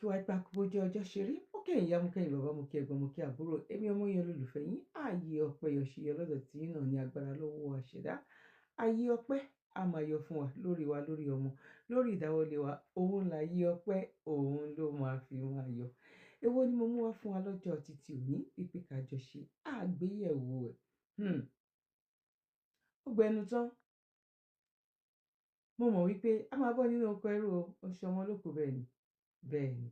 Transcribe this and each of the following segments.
kí wàá gbà kó bójú ọjọ́ ṣe rí ó kẹ́yìn ìyá mú kẹ́yìn bàbá mú kí ẹ̀gbọ́n mú kí àbúrò èmi ọmọ yẹn olólùfẹ́ yín ààyè ọpẹ́ yọ̀ṣiyọ lọ́dọ̀ tí yín náà ní agbára lọ́wọ́ àṣẹdá ààyè ọpẹ́ a máa yọ fún wa lórí ọmọ lórí ìdáwọ́lé wa òun láyé ọpẹ́ òun ló máa fi máa yọ èwo ni mo mú wá fún wa lọ́jọ́ títí òní pípé kájọ ṣe àgbéyẹ̀wò ẹ̀ ó gbẹnu tán mo mọ̀ wípé a máa bọ́ nínú oko ẹrú o oṣù ọmọ olóko bẹ́ẹ̀ ni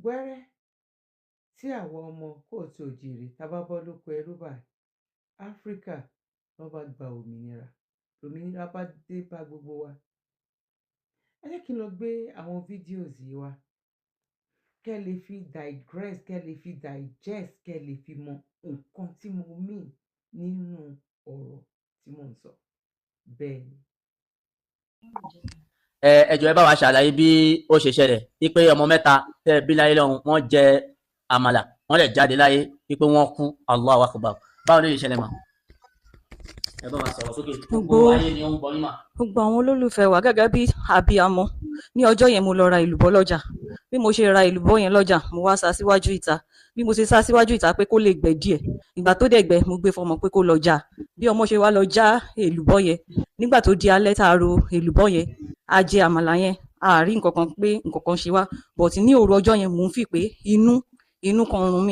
gbẹ́rẹ́ tí àwọn ọmọ kóòtù òjìrè tá bá bọ́ lóko ẹrú báyìí áfíríkà wọ́n bá gba òmìnira bá dé bá gbogbo wa ẹ jẹ́ kí n lọ gbé àwọn fídíòs yìí wá kẹ́ lè fi digress kẹ́ lè fi digest kẹ́ lè fi mọ nǹkan tí mo mean nínú ọ̀rọ̀ tí mò ń sọ bẹ́ẹ̀ ni. ẹ jọ̀ọ́ ẹ bá wa ṣàlàyé bí ó ṣe ṣẹlẹ̀ wípé ọmọ mẹ́ta tẹ́ bí láyé lọ́hùn wọ́n jẹ àmàlà wọ́n lè jáde láyé wípé wọ́n kú Allahu Akbar báwo ló lè ṣẹlẹ̀ mọ́ ẹ bá wa sọ̀rọ̀ sókè gbogbo ayé ni ó ń bọ yín mà. gbogbo àwọn olólùfẹ́ wa gẹ́gẹ́ bí abiyamọ ní ọjọ́ yẹn mo lọ ra èlùbọ́ lọ́jà bí mo ṣe ra èlùbọ́ yẹn lọ́jà mo wá sá síwájú ìta bí mo ṣe sá síwájú ìta pé kó lè gbẹ díẹ̀ ìgbà tó dẹ̀ gbẹ mo gbé fọmọ pé kó lọ já bí ọmọ ṣe wá lọ já èlùbọ́ yẹn nígbà tó di alẹ́ tá a ro èlùbọ́ yẹn a jẹ àmàlà yẹn a rí nǹkan kan pé nǹkan kan ṣe wá but ní òru ọjọ́ yẹn mò ń fi pé inú kan run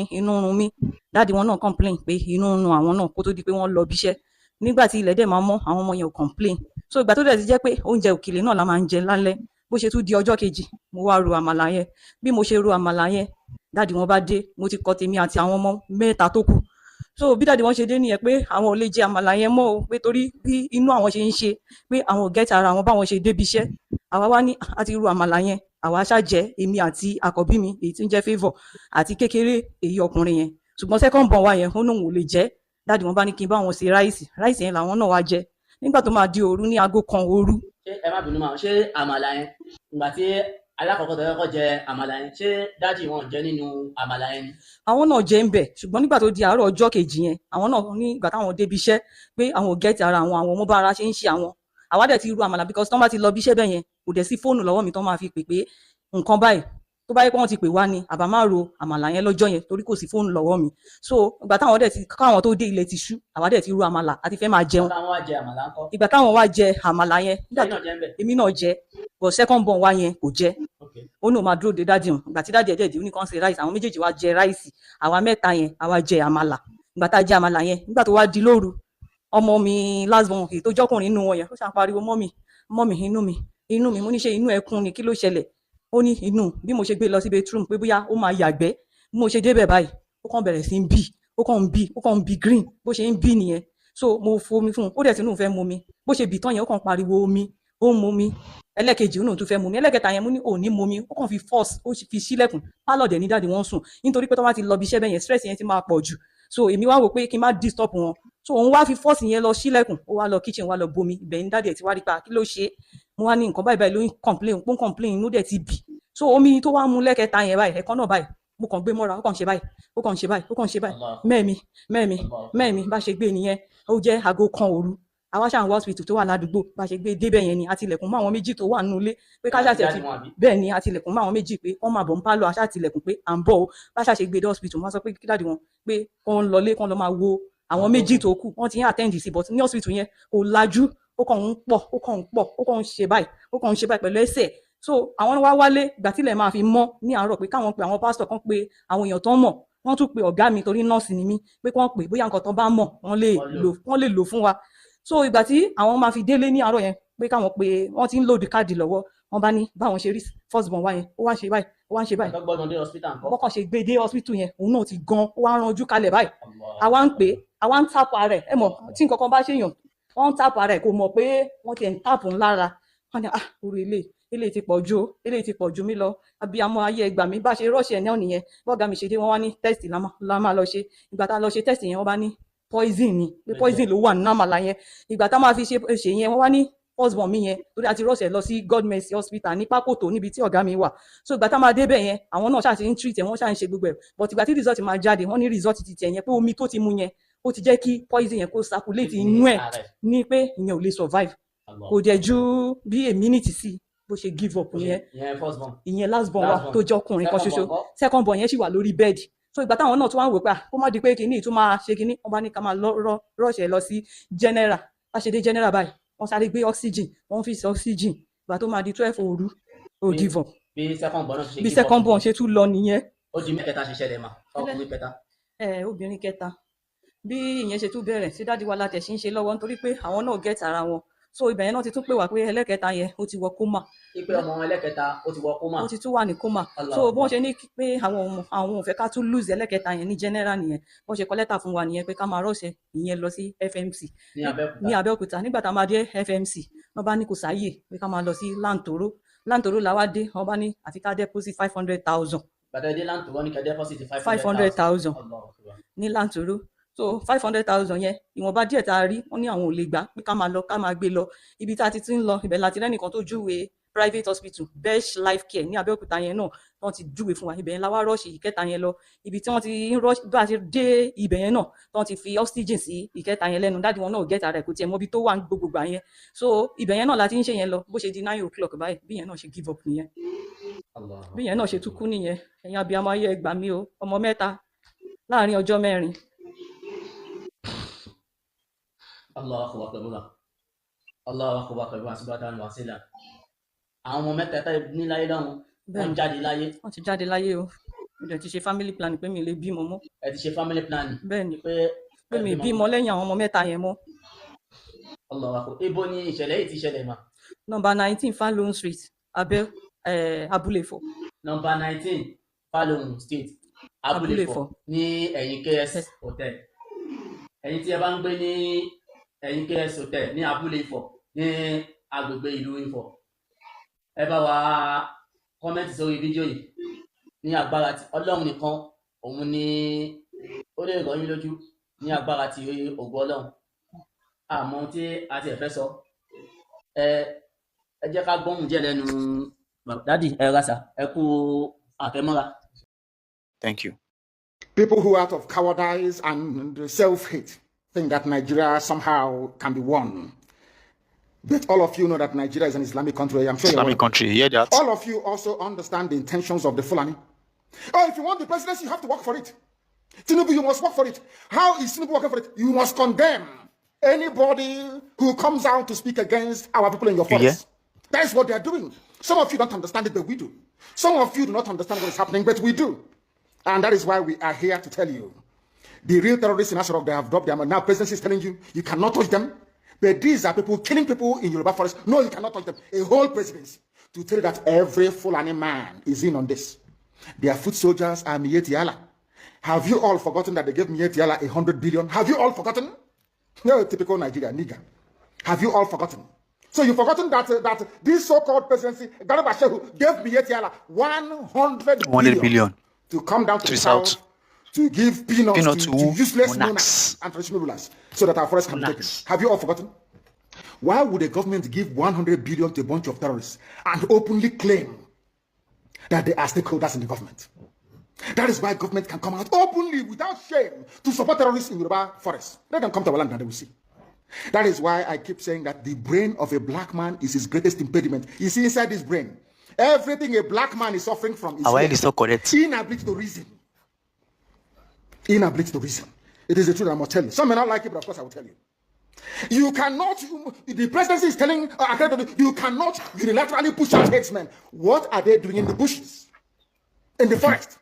mí dáàdi wọn náà complain pé inú run àwọn náà kó tó di pé wọ́n lọ bíṣẹ́ nígbà tí ilẹ̀ dẹ̀ máa mọ́ àwọn ọmọ yẹn ò complain so ìgbà tó dẹ̀ ti jẹ́ pé oúnjẹ òkèlè náà la máa ń jẹ lálẹ́ bó ṣe tún di ọjọ́ kejì mo wá ro àmàlà yẹn bí mo ṣe ro àmàlà yẹn dáàdi wọn bá dé mo ti kọ tèmi àti àwọn ọmọ mẹ́ta tó kù so bí dáàdi wọn ṣe dé nìyẹn pé àwọn ò lè jẹ àmàlà yẹn mọ́ o pé torí bí inú àwọn ṣe ń ṣe pé àwọn ò gẹ́tì ara àwọn báwọn ṣe débi iṣẹ́ àwa wá ní àti ro àmàlà yẹn àwa ṣá jẹ èmi àti àkọ́bí mi èyí tí ń jẹ́ favour àti kékeré èyí ọkùnrin yẹn ṣùgbọ́n second born wa yẹn ó lóun ò lè jẹ dáàdi wọn bá ní kí n bá wọn ṣe ráìsì yẹn làwọn náà wá jẹ nígbà tó máa di òru ní aago kan òru. ṣé ẹ má bínú máa ṣe àmàlà yẹn ìgbà tí alákọ̀ọ́kọ́ tó kọ́kọ́ jẹ àmàlà yẹn ṣé dáàdì wọn jẹ nínú àmàlà yẹn ni. àwọn náà jẹ ń bẹ ṣùgbọ́n nígbà tó di àárọ̀ ọjọ́ kejì yẹn àwọn náà ní ìgbà táwọn débi iṣẹ́ pé àwọn ò gẹ́tì ara àwọn ọmọ bá ara ṣe ń ṣe àwọn àwa dẹ̀ ti ru àmàlà because tán bá ti lọ bí iṣẹ́ bẹ́ẹ̀ yẹn kò dẹ̀ sí fóònù lọ́wọ́ mi tán máa fi pè pé nǹkan báyìí tó bá yẹ pé wọ́n ti pè wá ni àbá máa ro àmàlà yẹn lọ́jọ́ yẹn torí kò sí fóònù lọ́wọ́ mi so ìgbà táwọn dẹ̀ ti káwọn tó dé ilẹ̀ ti ṣú àwa dẹ̀ ti ru àmàlà àti fẹ́ máa jẹun ìgbà táwọn wá jẹ àmàlà yẹn èmi náà jẹ but second born wa yẹn kò jẹ ó ní o máa dúró de dáàdì hàn ìgbà tí dáàdì ẹ̀ dẹ̀ ní kàn ṣe ráìsì àwọn méjèèjì wá jẹ ráìsì àwa mẹ́ta yẹn àwa jẹ àmàlà ìgbà tá a jẹ àmàlà yẹn nígbà tó wá di lóru ọmọ mi last born èyí tó jọkùnrin inú wọn yẹn ó ṣàpariwo mọ́mì inú mi mo ní ṣe inú ẹkún ni kí ló ṣẹlẹ̀ ó ní inú bí mo ṣe gbé lọ sí bedroom pé bóyá ó máa yàgbẹ́ bí mo ṣe débẹ̀ báyìí ó kàn bẹ̀rẹ̀ sí ń bì ó kàn ń bì green bó ṣe ń bì nìyẹn so mo fomi fún un ó dẹ̀ tí inú fẹ́ mu mi bó ṣe bì tán yẹn ó kàn pariwo omi ó ń mu mi ẹlẹ́kejì òun tún fẹ́ mu mi ẹlẹ́kẹta yẹn mo ní òní mu mi ó kàn fi force ó fi sílẹ̀kùn pálọ̀ dẹ̀ ní dáàdi wọ́n sùn nítorí pé tó bá ti lọ bí iṣẹ́ bẹ́ẹ̀ yẹn stress yẹn ti máa pọ̀ jù so èmi wá wò pé kí n má disturb wọn so òun wá fi force yẹn lọ sílẹ̀kùn ó wá lọ kitchen wá lọ bomi ibẹ̀ ní dáàdi ẹ̀ ti wá rí pa kí ló ṣe mo wá ní nǹkan báyìí ló ń complain inú dẹ̀ ti bì so omi tó wá mu lẹ́kẹta yẹn báyìí ẹ̀kan náà báyìí mo kàn gbé mọ́ra ó kàn ṣe báyìí mẹ́ẹ̀mí bá ṣe gbé nìyẹn ó jẹ́ aago kan òru àwa ṣáà ń wá hospital tó wà ládùúgbò bá ṣe gbé débẹ̀ yẹn ni àtìlẹ̀kùn mọ́ àwọn méjì tó wà nínú ilé pé ká ṣàṣẹ ti bẹ́ẹ̀ ni àtìlẹ̀kùn mọ́ àwọn méjì pé wọ́n máa bọ̀ ń pálọ̀ àṣà àtìlẹ̀kùn pé à ń bọ̀ ó bá ṣàṣe gbé dé hospital wọ́n sọ pé kí dáàdi wọn pé kàn ń lọlé kàn lọ máa wo àwọn méjì tó kù wọ́n ti ń attend sí but ní hospital yẹn kò lajú ó kàn ń ṣe báyìí pẹ̀lú ẹsẹ̀ so àwọn wá wálé ìgbà tílẹ̀ máa fi mọ́ ní àárọ̀ pé káwọn pe àwọn pásítọ̀ kan pé àwọn èèyàn tó ń mọ̀ wọ́n tún pe ọ̀gá mi torí nọ́ọ̀sì ni mí pé kí wọ́n pè bóyá nǹkan tó bá mọ̀ wọ́n lè lò fún wa so ìgbà tí àwọn máa fi délé ní àárọ̀ yẹn pé káwọn pe wọ́n ti ń lòdì káàdì lọ́wọ́ wọ́n bá ní báwọn ṣe rí first born wa yẹn ó wá ń ṣe báyìí bọ́kàn ṣe gbé dé hospital yẹn òun náà ti gan ó wá ranjú kalẹ̀ báyìí àwa ń tàpù ara ẹ̀ ẹ mọ̀ tí nǹkan kan bá ṣèyàn wọ́n ń tàpù ara ẹ̀ kò mọ̀ pé wọ́n ti ń tàpù ńlára wọ́n ní orí eléyìí ti pọ̀ ju mí lọ abiyamọ ayé ẹgbà mi bá ṣe rọ́ọ̀ṣì ẹ̀ náà nìyẹn bọ́ọ̀gá mi ṣe dé wọ́n wá ní test la máa lọ ṣe ìgbà tá a lọ ṣe test yẹn wọ́n bá ní poison ni pé poison ló wà nínú àmàlà yẹn ìgbà tá a máa fi ṣe yẹn wọ́n wá ní first born mi yẹn torí àti rọ́ọ̀ṣì ẹ̀ lọ sí God Mercy hospital ní Pákòtó níbi tí ọ̀gá mi wà so ìgbà tá a máa débẹ̀ yẹn àwọn náà ṣáà ti ń treat ẹ̀ wọ́n ṣáà ń ṣe gbogbo ẹ̀ but ìgbà tí result máa jáde wọ́n ní result ti tẹ̀ yẹn pé omi tó ti mu yẹn ó ti jẹ́ kí poison yẹn kó circulate inú ẹ̀ ní pé ìyẹn ò lè survive kò dẹ̀ ju bí a minute sí bó ṣe give up nìyẹn ìyẹn first born. ìyẹn last born wa Last born. tó jẹ́ ọkùnrin kan Second ṣoṣo born ńkọ́? second born yẹn sì wà lórí bẹ́ẹ̀dì so ìgbà táwọn náà tún wá ń wò pé kó má di pé kinní tún máa ṣe kinní wọ́n bá ní ká máa rọ́ọ̀ṣẹ̀ lọ sí general bá ṣe dé general báyìí wọ́n sáré gbé oxygen wọ́n fi sí oxygen ìgbà tó máa di 12 òru ó give up bí second born náà ṣe bí second born ṣe tún lọ nìyẹn. ó di mẹ́kẹta ṣe ṣẹlẹ̀ mà ọkùnrin kẹta. Obìnrin kẹta bí ìyẹn ṣe tún bẹ̀rẹ̀ sí dádì wa látẹ̀ sí ń ṣe lọ́wọ́ nítorí pé àwọn náà get ara wọn so ibẹ̀ yẹn náà ti tún pè wá pé ẹlẹ́kẹta yẹn ó ti wọ kómà. ipe ọmọ ẹlẹ́kẹta ó ti wọ kómà. ó ti tún wà ní kómà so bó ṣe ní pé àwọn ò fẹ́ ká tún lose ẹlẹ́kẹta yẹn ní general nìyẹn bó ṣe kọ lẹ́tà fún wa nìyẹn pé ká máa rọ́ọ̀ṣẹ̀ ìyẹn lọ sí FMC ní Abẹ́òkúta nígbà tá a máa dé FMC wọ́n bá ní kò sáyè pé ká máa lọ sí Lantoro làwa dé wọ́n bá ní àfi ká deposit 500,000. bàtà dé Lantoro ní ká deposit 500,000 ní Lantoro so 500,000 yẹn ìwọ̀nba díẹ̀ tá a rí wọ́n ní àwọn ò lè gbà pé ká máa gbé lọ ibi tá a ti ń lọ ibẹ̀ láti rẹ́nìkan tó júwe private hospital Best Life Care ní Abẹ́òkúta yẹn náà wọ́n ti júwe fún wa ibẹ̀ yẹn la wá rọ́ọ̀ṣì ìkẹta yẹn lọ ibi tí wọ́n ti ń rọ́ọ̀ṣì bá a ti dé ibẹ̀ yẹn náà wọ́n ti fi oxygen sí ìkẹta yẹn lẹ́nu dáàdi wọn náà gẹ́ta rẹ̀ kò tiẹ̀ mọ ibi tó wà ní gbogbo gbà yẹn so ibẹ̀ yẹn náà la ti ń ṣe yẹn lọ bó ṣe di 9 o'clock báyìí bí yẹn náà ṣe give up nìyẹn bí yẹn náà ṣe tún kú nìyẹn ẹ̀yin abiyamọ ayé ẹ gbà mí o ọmọ 3 láàrin ọjọ́ 4. Allahu akbar. Allahu akbar kabira subhanahu wa ta'ala. Àwọn ọmọ mẹ́tẹ̀ẹ̀ta ní láyé lọ́hùn wọ́n jáde láyé. Wọ́n ti jáde láyé o. Mo dẹ̀ ti ṣe family planning pé mi lè bímọ mọ́. Ẹ ti ṣe family planning. Bẹ́ẹ̀ni pé mi bímọ lẹ́yìn àwọn ọmọ 3 yẹn mọ́. Allahu akbar. Ibo ni ìṣẹ̀lẹ̀ yìí ti ṣẹlẹ̀ mà? Number 19 Falloon Street, Abúlé-Ifọ̀. Number 19 Falloon Street, Abúlé-Ifọ̀ ní ẹ̀yìn KS Hotel. Ẹ̀yin tí ẹ bá ń gbé ní ẹ̀yìn KS Hotel ní Abúlé-Ifọ̀ ní agbègbè ìlú Ifọ̀, ẹ bá wa kọ́mẹ́ntì sórí fídíò yìí. Ní agbára tí Ọlọ́run nìkan òun ni ó lè rọ̀ yín lójú ní agbára tí ògo Ọlọ́run. Àmọ́ tí a ti fẹ́ sọ ẹ jẹ́ ká gbóhùn díẹ̀ lẹ́nu dádì ẹ rásà ẹ kú àfẹ́mọ́ra. Thank you. People who out of cowardice and self-hate think that Nigeria somehow can be won. But all of you know that Nigeria is an Islamic country. I'm sure Islamic country, hear that? All of you also understand the intentions of the Fulani. Oh, if you want the presidency, you have to work for it. Tinubu, you must work for it. How is Tinubu working for it? You must condemn anybody who comes out to speak against our people in your forest. Yeah. That is what they are doing. Some of you don't understand it, but we do. Some of you do not understand what is happening, but we do. And that is why we are here to tell you. The real terrorists in Asotele, they have dropped them. And now presidency is telling you, you cannot touch them. But these are people killing people in Yoruba forest. No, you cannot touch them. A whole presidency to tell you that every Fulani man is in on this. Their foot soldiers are Miyetti Allah. Have you all forgotten that they gave Miyetti Allah 100 billion? Have you all forgotten? No, typical Nigeria nigger. Have you all forgotten? So you've forgotten that this so-called presidency, Garba Shehu, gave Miyetti Allah 100 billion to come down to the south to give peanuts to useless monarchs and traditional rulers so that our forests can be taken. Have you all forgotten? Why would a government give 100 billion to a bunch of terrorists and openly claim that they are stakeholders in the government? That is why government can come out openly without shame to support terrorists in Yoruba forests. Let them come to our land and they will see. That is why I keep saying that the brain of a black man is his greatest impediment. You see, inside his brain, everything a black man is suffering from is not correct. Inability to reason. Inability to reason. It is the truth I must tell you. Some may not like it, but of course I will tell you. You cannot, the presidency is telling, you cannot unilaterally push out headsmen. What are they doing in the bushes? In the forest?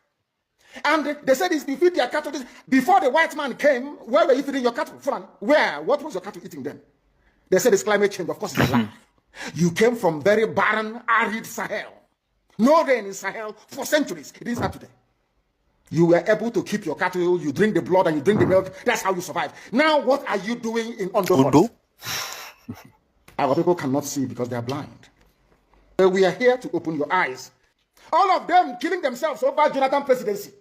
And they said if you feed their cattle, before the white man came, where were you feeding your cattle? Where? What was your cattle eating then? They said it's climate change. Of course it's a lie. You came from very barren, arid Sahel. No rain in Sahel for centuries. It didn't start today. You were able to keep your cattle, you drink the blood and you drink the milk. That's how you survive. Now what are you doing in Ondo? Our people cannot see because they are blind. We are here to open your eyes. All of them killing themselves over Jonathan presidency.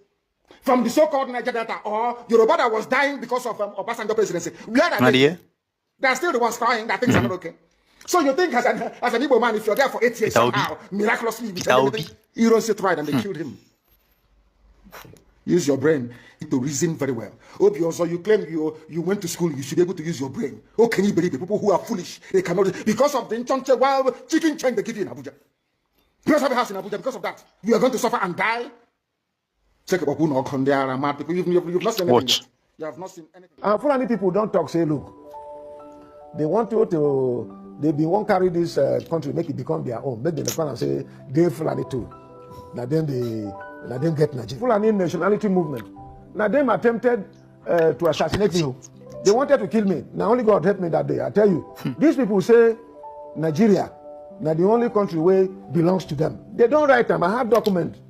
From the so-called Niger Delta or Yoruba that was dying because of Obasanjo presidency. Where are they? They're still the ones crying that things are not okay. So you think as an Igbo man, if you're there for 8 years somehow, miraculously, you don't sit right and they killed him. Use your brain to reason very well. Obi, also, you claim you went to school, you should be able to use your brain. How can you believe people who are foolish? They cannot, because of the inchonche wild chicken chain they give you in Abuja. You don't have a house in Abuja because of that. You are going to suffer and die. Check about who knock on there, mad people. You've not seen anything. Watch. Yet. You have not seen anything. Fulani people don't talk, say, look, they want you to, they won't carry this country, make it become their own. Make them come and say, they Fulani too. Now then get Nigeria. Fulani nationality movement. Now them attempted to assassinate me. They wanted to kill me. Now only God helped me that day. I tell you, these people say Nigeria, now the only country where belongs to them. They don't write them. I have documents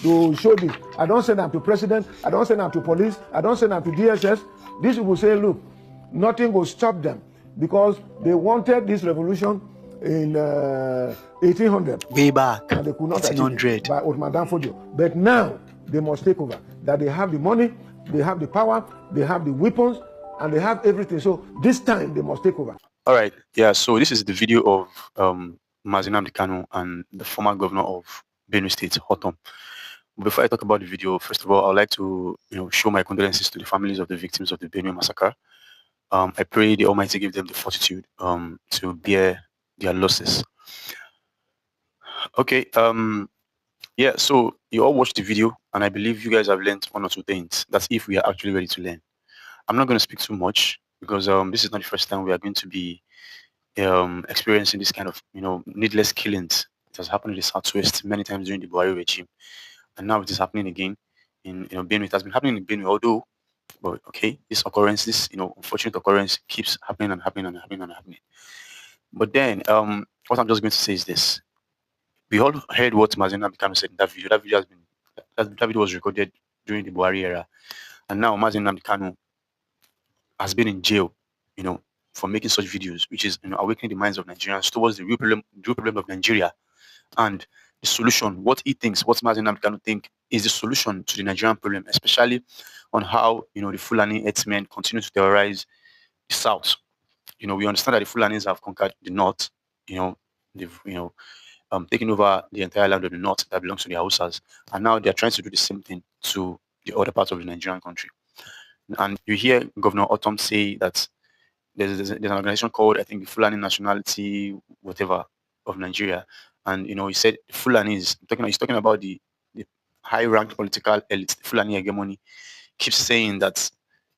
to show this. I don't send them to president. I don't send them to police. I don't send them to DSS. These people say, look, nothing will stop them because they wanted this revolution in 1800. Way back. And they could not achieve 1800. it by Ottoman Danfodio. But now they must take over. That they have the money, they have the power, they have the weapons, and they have everything. So this time they must take over. All right. Yeah. So this is the video of Mazi Nnamdi Kanu and the former governor of Benue State, Hotom. Before I talk about the video, first of all, I'd like to show my condolences to the families of the victims of the Benue massacre. I pray the Almighty give them the fortitude to bear their losses. Okay. Yeah. So you all watched the video, and I believe you guys have learned one or two things. That's if we are actually ready to learn. I'm not going to speak too much because this is not the first time we are going to be experiencing this kind of needless killings. It has happened in the Southwest many times during the Buhari regime, and now it is happening again in Benue. It has been happening in Benue, although, but okay, this occurrence, this unfortunate occurrence, keeps happening and happening and happening and happening. But then, what I'm just going to say is this: we all heard what Mazi Nnamdi Kanu said in that video. That video has been that video was recorded during the Buhari era, and now Mazi Nnamdi Kanu has been in jail, for making such videos, which is awakening the minds of Nigerians towards the real problem of Nigeria and the solution. What he thinks, what Mazi Nnamdi Kanu think is the solution to the Nigerian problem, especially on how the Fulani herdsmen continue to terrorize the south. We understand that the Fulanis have conquered the north. They've taken over the entire land of the north that belongs to the Hausas, and now they're trying to do the same thing to the other parts of the Nigerian country. And you hear Governor Otom say that there's an organization called, I think, the Fulani Nationality, whatever, of Nigeria. And, he said Fulani is he's talking about the high-ranked political elite, the Fulani hegemony, keeps saying that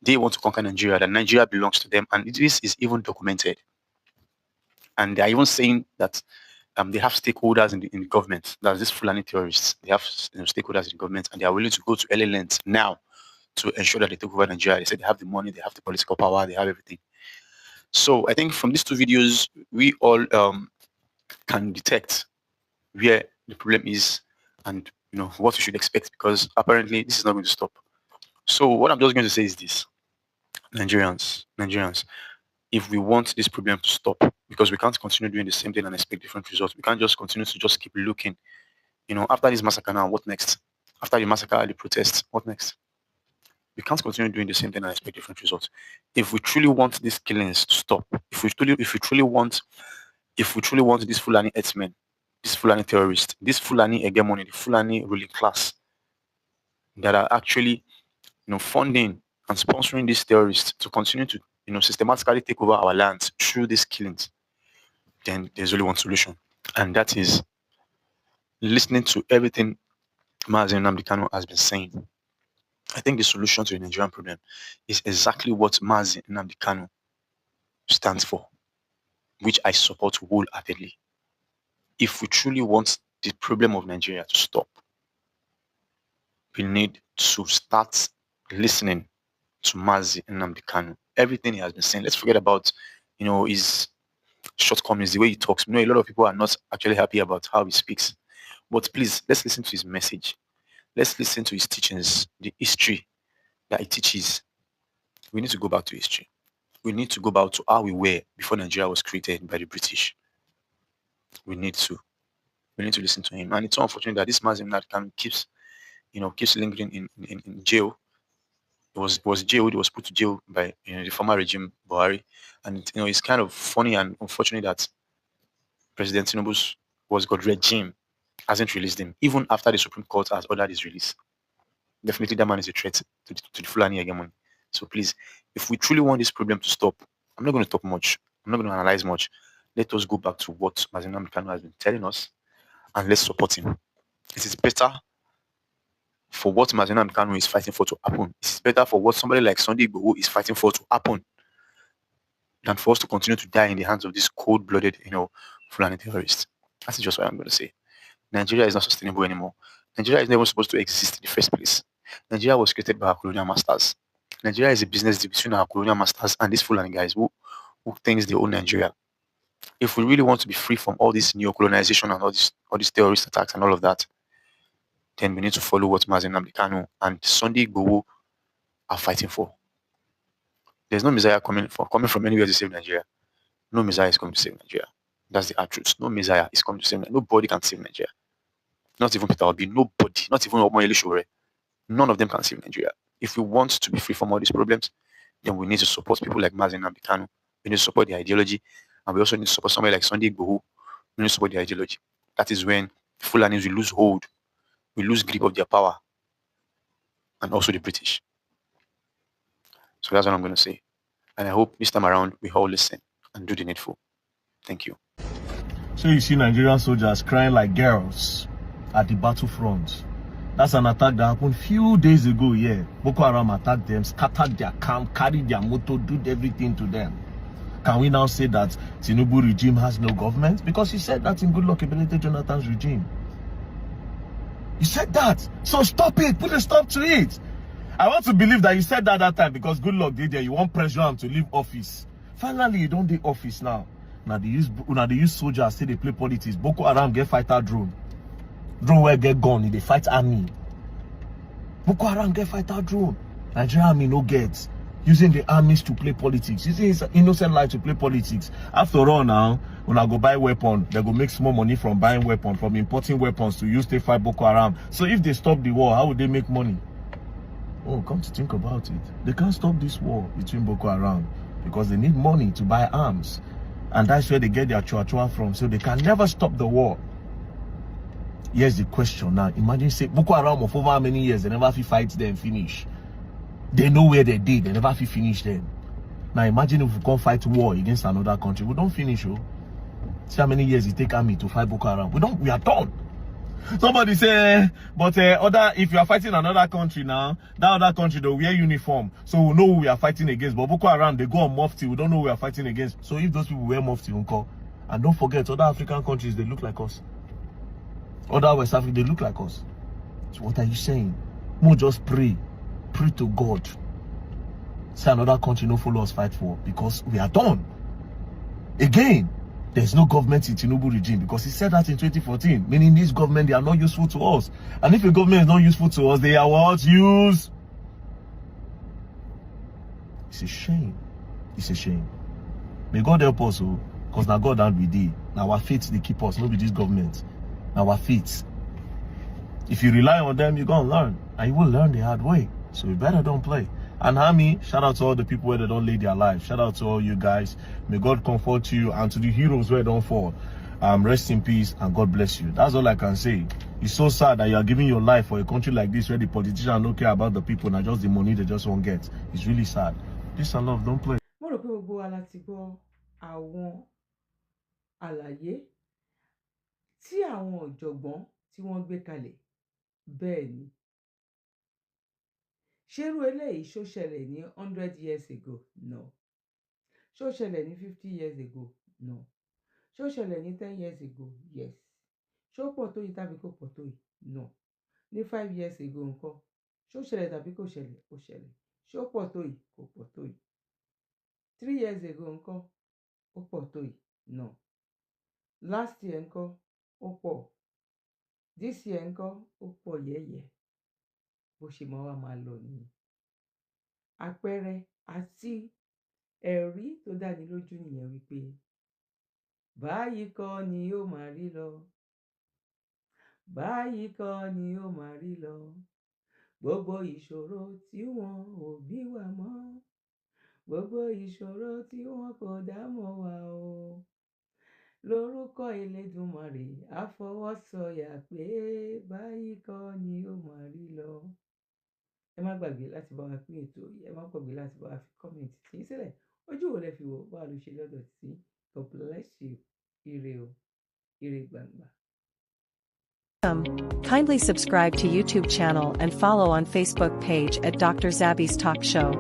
they want to conquer Nigeria, that Nigeria belongs to them. And this is even documented. And they're even saying that they have stakeholders in the government. That's these Fulani terrorists. They have stakeholders in the government, and they are willing to go to any lengths now to ensure that they take over Nigeria. They said they have the money, they have the political power, they have everything. So I think from these two videos, we all can detect where the problem is and what we should expect, because apparently this is not going to stop. So what I'm just going to say is this: Nigerians, if we want this problem to stop, because we can't continue doing the same thing and expect different results. We can't just continue to just keep looking. After this massacre now, what next? After the massacre, the protests, what next? We can't continue doing the same thing and expect different results. If we truly want these killings to stop, if we truly want these Fulani herdsmen, these Fulani terrorists, this Fulani hegemony, the Fulani ruling class that are actually, funding and sponsoring these terrorists to continue to, systematically take over our lands through these killings, then there's only one solution, and that is listening to everything Mazi Nnamdi Kanu has been saying. I think the solution to the Nigerian problem is exactly what Mazi Nnamdi Kanu stands for, which I support wholeheartedly. If we truly want the problem of Nigeria to stop, we need to start listening to Mazi Nnamdi Kanu. Everything he has been saying. Let's forget about, his shortcomings, the way he talks. A lot of people are not actually happy about how he speaks. But please, let's listen to his message. Let's listen to his teachings, the history that he teaches. We need to go back to history. We need to go back to how we were before Nigeria was created by the British. We need to listen to him. And it's so unfortunate that this Mazi Nnamdi Kanu keeps lingering in jail. He was jailed. He was put to jail by the former regime, Buhari. And it's kind of funny and unfortunate that President Tinubu's was God regime hasn't released him, even after the Supreme Court has ordered his release. definitely that man is a threat to the Fulani hegemony. So please, if we truly want this problem to stop, I'm not going to talk much. I'm not going to analyze much. Let us go back to what Mazenam Kanu has been telling us and let's support him. It is better for what Mazenam Kanu is fighting for to happen. It is better for what somebody like Sunday Igboho is fighting for to happen than for us to continue to die in the hands of these cold-blooded, Fulani terrorists. That's just what I'm going to say. Nigeria is not sustainable anymore. Nigeria is never supposed to exist in the first place. Nigeria was created by our colonial masters. Nigeria is a business deal between our colonial masters and these Fulani guys who thinks they own Nigeria. If we really want to be free from all this neo-colonization and all these terrorist attacks and all of that, then we need to follow what Mazen Kanu and Sunday Igboho are fighting for. There's no Messiah coming from anywhere to save Nigeria. No Messiah is coming to save Nigeria. That's the hard truth. No Messiah is coming to save Nigeria. Nobody can save Nigeria. Not even Peter Obi. Nobody. Not even Omoyele Sowore. None of them can save Nigeria. If we want to be free from all these problems, then we need to support people like Mazen Kanu. We need to support the ideology. And we also need to support somebody like Sunday Igboho. We need to support the ideology. That is when Fulanis will lose hold. We lose grip of their power. And also the British. So that's what I'm going to say. And I hope this time around we all listen and do the needful. Thank you. So you see Nigerian soldiers crying like girls at the battlefront. That's an attack that happened few days ago, yeah. Boko Haram attacked them, scattered their camp, carried their motor, did everything to them. Can we now say that Tinubu regime has no government? Because he said that in Goodluck Ebele Jonathan's regime. You said that. So stop it. Put a stop to it. I want to believe that you said that time because Goodluck did there. You want pressure him to leave office. Finally, you don't do office now. Now they use soldiers say they play politics. Boko Haram get fighter drone. Drone where get gun, they fight army. Boko Haram get fighter drone. Nigeria army no get. Using the armies to play politics. Using innocent life to play politics. After all now, when I go buy weapon, they go make small money from buying weapon, from importing weapons to use to fight Boko Haram. So if they stop the war, how would they make money? Oh, come to think about it. They can't stop this war between Boko Haram because they need money to buy arms. And that's where they get their chua from. So they can never stop the war. Here's the question now. Imagine say Boko Haram of over how many years, they never fight them finish. They know where they did, they never finish them. Now imagine if we can't fight war against another country. We don't finish, oh. See how many years it take army to fight Boko Haram. We are done. Somebody say, but if you are fighting another country now, that other country they wear uniform, so we know who we are fighting against. But Boko Haram, they go on mufti, we don't know who we are fighting against. So if those people wear mufti, and don't forget, other African countries, they look like us. Other West Africa, they look like us. So what are you saying? More just pray to God. Say another country no follow us fight for because we are done. Again. There's no government in Tinubu regime because he said that in 2014, meaning this government, they are not useful to us. And if a government is not useful to us, they are what? Use. It's a shame. It's a shame. May God help us, because now God and we did. Now our faith, they keep us, not with this government. Now our faith. If you rely on them, you're going to learn. And you will learn the hard way. So you better don't play. And Hami, shout out to all the people where they don't lay their lives. Shout out to all you guys. May God comfort you, and to the heroes where they don't fall. Rest in peace and God bless you. That's all I can say. It's so sad that you are giving your life for a country like this where the politicians don't care about the people and just the money they just won't get. It's really sad. Peace and love, don't play. Mo rò pé gbogbo wa láti gbọ́ àwọn àlàyé tí àwọn ọ̀jọ̀gbọ́n tí wọ́n gbé kalẹ̀. Bẹ́ẹ̀ ni. Ṣérú eléyìí ṣó ṣẹlẹ̀ ní 100 years ago? No. Ṣó ṣẹlẹ̀ ní 50 years ago? No. Ṣó ṣẹlẹ̀ ní 10 years ago? Yes. Ṣó pọ̀ tó yìí tàbí kò pọ̀ tó yìí? No. Ní 5 years ago ńkọ́? Ṣó ṣẹlẹ̀ tàbí kò ṣẹlẹ̀? Ó ṣẹlẹ̀. Ṣó pọ̀ tó yìí? Kò pọ̀ tó yìí. 3 years ago ńkọ́? Ó pọ̀ tó yìí? No. Last year ńkọ́? Ó pọ̀. This year ńkọ́? Ó pọ̀ yẹ́yẹ́. Bó ṣe máa lọ nìyẹn. Àpẹẹrẹ àti ẹ̀rí tó dáni lójú nìyẹn wípé báyìí kọ́ ni ó máa rí lọ. Báyìí kọ́ ni ó máa rí lọ. Gbogbo ìṣòro tí wọn ò bí wa mọ́. Gbogbo ìṣòro tí wọn kò dá mọ́ wa o. Lórúkọ Elédùmarè á fọwọ́ sọ̀yà pé báyìí kọ́ ni ó máa rí lọ. ẹ má gbàgbé láti bá wa pín ètò yìí, ẹ má gbàgbé láti bá wa fi kọ́mẹ̀ntì tí yín sílẹ̀. Ojú wo lẹ fi wò, báwo ló ṣe lọ́dọ̀ tí? God bless you. Ire o, ire gbangba. Kindly subscribe to YouTube channel and follow on Facebook page at Dr. Zabby's Talk Show.